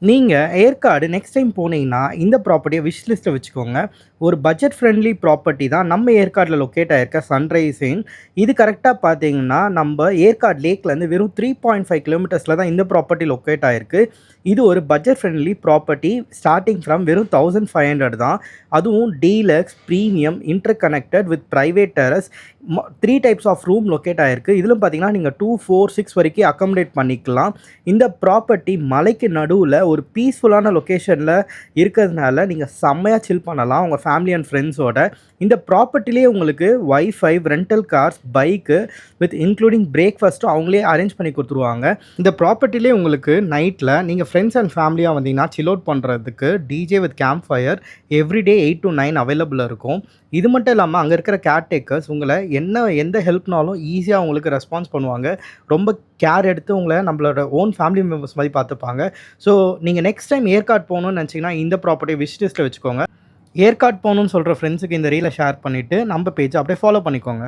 நீங்க Yercaud next time போனீங்கன்னா, இந்த ப்ராப்பர்ட்டிய விஷ் லிஸ்ட்ல வச்சுக்கோங்க. ஒரு பட்ஜெட் ஃப்ரெண்ட்லி ப்ராப்பர்ட்டி தான் நம்ம ஏற்காடுல லொக்கேட் ஆயிருக்க சன்ரைஸ் இன். இது கரெக்ட்டா பார்த்தீங்கன்னா, நம்ப ஏற்காடு லேக்லேருந்து வெறும் 3.5 கிலோமீட்டர்ஸ்ல தான் இந்த ப்ராப்பர்ட்டி லொக்கேட் ஆயிருக்கு. இது ஒரு budget friendly property. Starting from வெறும் 1500 தான். அதுவும் deluxe, premium, interconnected with private terrace 3 types of room locate ஆயிருக்கு. இதிலும் பார்த்தீங்கன்னா, நீங்க 2, 4, 6 வரைக்கும் அக்காமடேட் பண்ணிக்கலாம். இந்த ப்ராப்பர்ட்டி மலைக்கு நடுவுல ஒரு பீஸ்ஃபுல்லான லொக்கேஷன்ல இருக்கிறதுனால நீங்க செம்மையா சில் பண்ணலாம் உங்க ஃபேமிலி அண்ட் ஃப்ரெண்ட்ஸோட. இந்த ப்ராப்பர்ட்டிலேயே உங்களுக்கு wifi, rental cars, bike with including பிரேக்ஃபாஸ்ட்டும் அவங்களே அரேஞ்ச் பண்ணி குடுத்துருவாங்க. இந்த ப்ராப்பர்ட்டிலேயே உங்களுக்கு நைட்ல நீங்க ஃப்ரெண்ட்ஸ் அண்ட் ஃபேமிலியா வந்தீங்கன்னா சில் அவுட் பண்றதுக்கு DJ with camp fire everyday 8 to 9 அவைலபிளா இருக்கும். இது மட்டும் இல்லாம அங்க இருக்கிற கேர்டேக்கர்ஸ் உங்கள எந்த ஹெல்ப்னாலும் ஈஸியா உங்களுக்கு ரெஸ்பான்ஸ் பண்ணுவாங்க. ரொம்ப கேர் எடுத்து உங்கள நம்மளோட ஓன் ஃபேமிலி மெம்பர்ஸ் மாரி பார்த்துப்பாங்க. ஸோ நீங்க நெக்ஸ்ட் டைம் ஏற்காடு போணும்னு நெனச்சீங்கன்னா, இந்த ப்ராப்பர்ட்டிய விஷ் லிஸ்ட்ல வச்சுக்கோங்க. ஏற்காடு போணும்னு சொல்ற ஃப்ரெண்ட்ஸுக்கு இந்த ரீல ஷேர் பண்ணிட்டு, நம்ம பேஜ அப்படியே ஃபாலோ பண்ணிக்கோங்க.